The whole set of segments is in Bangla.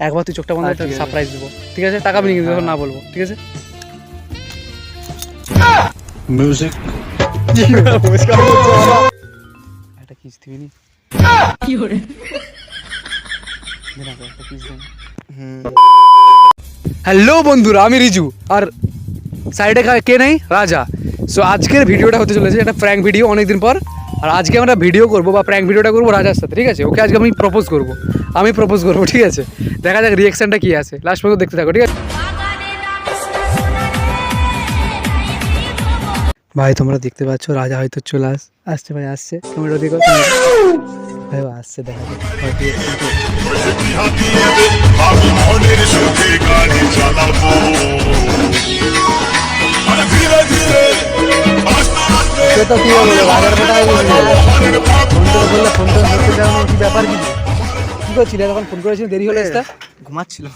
একবার তুই চোখটা বন্ধ করতে সারপ্রাইজ দেবো, ঠিক আছে? টাকা আমি কিন্তু না বলবো, ঠিক আছে? মিউজিক একটা কিস দিবি নি? হ্যালো বন্ধুরা, আমি রিজু, আর সাইডে কে নেই? রাজা। সো আজকের ভিডিওটা হতে চলেছে একটা প্র্যাঙ্ক ভিডিও অনেকদিন পর। আর আজকে আমরা ভিডিও করবো বা প্র্যাঙ্ক ভিডিওটা করবো রাজার সাথে, ঠিক আছে? ওকে আজকে আমি প্রপোজ করবো, ঠিক আছে? দেখা যাক রিয়াকশনটা কি আছে, লাস্ট পর্যন্ত দেখতে থাকো, ঠিক আছে? ভাই তোমরা দেখতে পাচ্ছ রাজা হয়তো চলে আসছে, ভাই আসছে, ক্যামেরা দিকে ভাই আসছে, দেখা যাক ব্যাপার কি করছিল তখন? ফোন করেছিল, দেরি হলে ঘুমাচ্ছিল।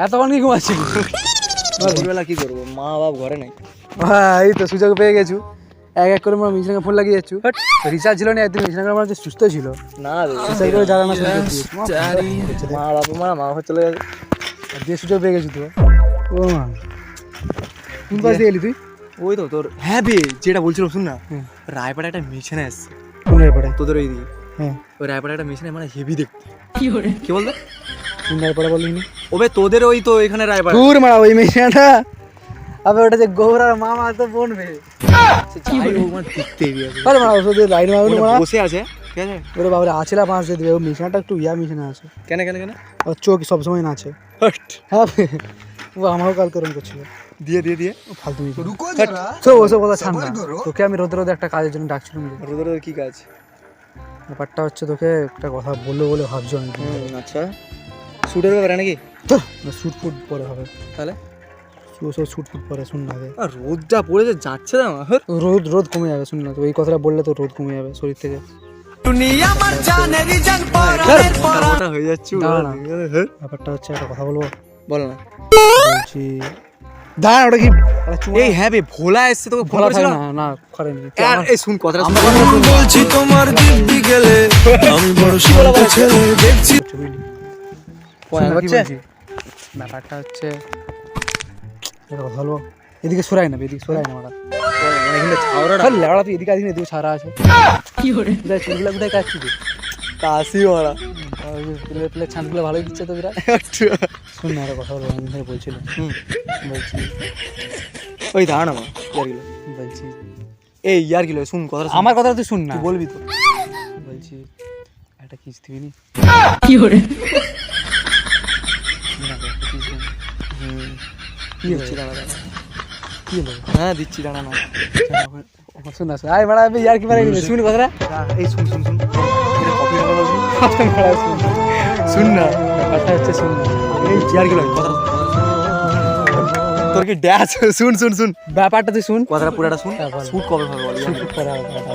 এতক্ষণ কি ঘুমাচ্ছিল? দুপুরবেলা কি করবো, মা বাপ ঘরে নাই। ভাই তো সুযোগ পেয়ে গেছু, এক করে আমরা মিশনাকে ফোন লাগিয়ে যাচ্ছু। রিচার্জ ছিল না একদিন, মিশনাকে আমার সুস্থ ছিল না রিচার্জ করে জানা না, মা বাবা মা ঘর চলে যাবে দিয়ে সুযোগ পেয়ে গেছু তো। ও মা, কোন পাশ দিয়ে এলি তুই? ওই তো তোর, হ্যাঁ বে যেটা বলছিল শুন না, রায়পাড়া একটা মিশনে আসছে। কোন রায়পাড়া? তোদের ওই দিকে। হ্যাঁ, ওই রায়পাড়া একটা মিশনে মানে হেভি দেখতে। কি বলতো? কোন রায়পাড়া বলিনি? ওবে তোদের ওই তো এখানে রায়পাড়া। দূর মারা ওই মিশনটা, আবে ওটা যে গৌরার মামা তো বোন বে দেখতে হেভি আছে। আরে মারা ওদের লাইন মারুন মারা বসে আছে, ঠিক আছে? ওরে বাবা আছিলা পাঁচ দিয়ে দিবে। ও মিশনটা একটু ইয়া মিশনে আছে। কেন কেন কেন? ওর চোখ সবসময় নাচে। হ্যাঁ ও আমারও কাল করুন করছিল। দিয়ে দিয়ে দিয়ে ও ফালতু মিশন। তো ওসব কথা ছাড় না, তোকে আমি রোদে রোদে একটা কাজের জন্য ডাকছিলাম। তোদের কি কাজ? ব্যাপারটা হচ্ছে তোকে একটা কথা বলবো বলে ভাবছো আমি। আচ্ছা, শুটের ব্যাপারে নাকি? তো শুট ফুট পরে হবে, তাহলে সব শুট ফুট পরে শুন না। রোদটা পড়েছে যাচ্ছে না আমার। রোদ কমে যাবে, শুন না তো এই কথাটা বললে তো রোদ কমে যাবে শরীর থেকে। ওটা হয়ে যাচ্ছে। ব্যাপারটা হচ্ছে একটা কথা বলবো, বল না। বলছি দাঁড়া, ওটা কি? এই হ্যাঁ বে ভোলা এসছে, তোকে ফোন করেছিল না না করেনি। এই শুন কথাটা বলছি তোমার দিব্যি গেলে আমি বড় শান্ত ছেলে দেখছি। ব্যাপারটা হচ্ছে একটা কথা বলবো, এদিকে সরাই না, এদিকে সরাই না মারা। লেওড়া তুই এদিকে এদিকে সারা আছে কি করে? চুলগুলো কোথায় কাটছি তুই? কাশি মারা প্লেট ছাঁচগুলো ভালোই দিচ্ছে তো বিরাট। শুন না একটা কথা বলবো, অনেকদিন ধরে বলছিল। বলছি ওই দাঁড়া না মা, ইয়ারগুলো বলছি, এই ইয়ারগুলো শুন কথাটা। আমার কথা তুই শুন না, তুই বলবি তো। বলছি একটা কিস দিবি নি? কি করে? কি হচ্ছে? দাঁড়া দাঁড়া, কি হলো? হ্যাঁ দিচ্ছি, দাঁড়া না। শুন না, আয় মারা ইয়ার কি মারা শুন কথাটা। এই শুন শুন শুন শুন না, ব্যাপারটা হচ্ছে শুন না, এই ইয়ারগুলো কথা তোর কি ড্যাশ। শুন শুন শুন ব্যাপারটা তুই শুন, কথাটা পুরাটা শুন। শুট কবে হবে বল?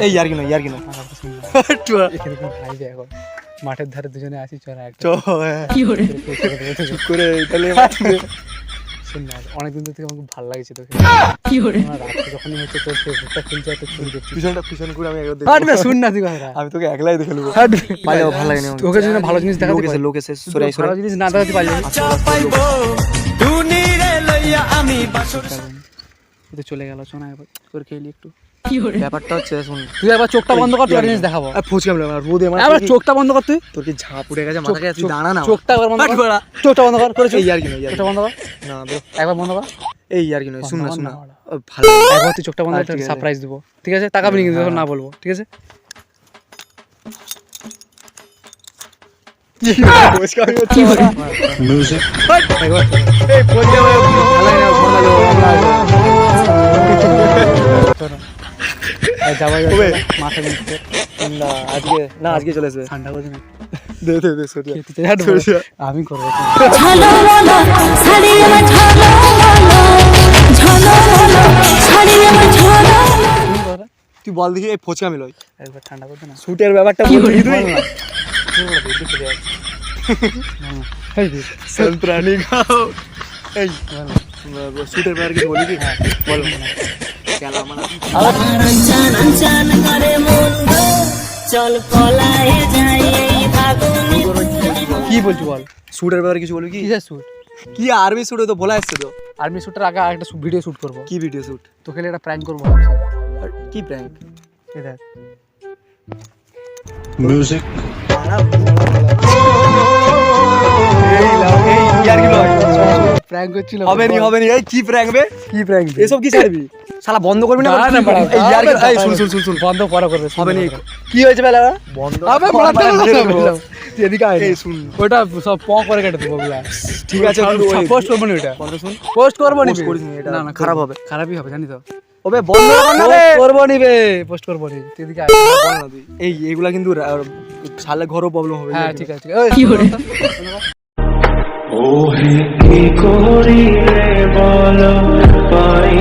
এই ইয়ারগুলো ইয়ারগুলো মাঠের ধারে দুজনে আসি, চল একটা কি করে চুপ করে তাহলে শুন না। অনেকদিন থেকে আমার খুব ভালো লাগছে তোকে। কি করে? রাত্রে যখনই হচ্ছে তোর ফেসবুকটা খুলছে, একটা ছবি দেখছি। পিছন করে আমি একবার হাঁটবে, শুন না তুই কথাটা। আমি তোকে একলাই দেখে নেবো। হাঁটবে, পাইলে ভালো লাগে না তোকে যদি ভালো জিনিস দেখাতে পারি, লোক এসে সরে ভালো জিনিস না দেখাতে পারলে চলে গেল। শোনা একবার তোর খেলি একটু। ব্যাপারটা হচ্ছে শুন, তুই একবার চোখটা বন্ধ কর, তুই জিনিস দেখাবো। ফুচকা রোদে একবার চোখটা বন্ধ কর, তুই তোর কি ঝাঁপ উঠে গেছে মাথা গেছে? দাঁড়া না, চোখটা একবার বন্ধ কর, চোখটা বন্ধ কর করে। এই ইয়ার কি নয়, চোখটা বন্ধ কর না ব্রো, একবার বন্ধ কর। এই ইয়ার কি নয়, শুন না শুন না, ভালো একবার তুই চোখটা বন্ধ করে সারপ্রাইজ দেবো, ঠিক আছে? টাকা আমি কিন্তু না বলবো, ঠিক আছে? মিউজিক এই ফোন দিয়ে ভালো লাগে না, ফোন যাবো মাথা নিচ্ছে না আজকে, না আজকে চলে আসবে। ঠান্ডা করে না, দে দে দে সরিয়া আমি করবো। তুই বল দেখি এই ফোচকা মিলই একবার ঠান্ডা করতে না, শুটের ব্যাপারটা বলবি তুই। সন্ত্রানি খাও। এই শুটের ব্যাপারে কিছু বলি কি? বল খেলা মানে চল পলায় যাই এই ফাগুনে। কি বলছি বল, শুটের ব্যাপারে কিছু বলবি কি? কিসের শুট? কি আর্মি শুট তো বলা আসছে তো। আর্মি শুটের আগে একটা ভিডিও শুট করবো, কি ভিডিও শুট? তোকে একটা প্র্যাঙ্ক করবো ভাবছি। কি প্র্যাঙ্ক? এই দেখ মিউজিক প্র্যাঙ্ক করছিল। হবে নি এই কি প্র্যাঙ্ক বে? কি প্র্যাঙ্ক? এসব কি ছাড়বি শালা, বন্ধ করবি না? না, না, বাড়া, এই ইয়ার বাড়া, এই শুন বন্ধ করা করবে, হবে নি। কি হয়েছে বেলা বন্ধ আবে কর, মারতে বাড়া, না, মেরে দেবো। বললাম। তুই এদিকে আয় না। এই শুন, ওটা সব করে কেটে দেবো ওগুলা। ঠিক আছে পোস্ট করবো না ওটা, কথা শুন। পোস্ট করবো নি Post করিস নি, এটা না না খারাপ হবে। খারাপই হবে জানি তো। ওবে বন্ধ কর না রে। পোস্ট করবো নি বে, পোস্ট করবো নি, তুই এদিকে আয়। বল না তুই। এই এগুলা কিন্তু শালে ঘরও প্রবলেম হবে। হ্যাঁ ঠিক আছে ঠিক আছে। কি করে ও হে কি করি রে বলো পাই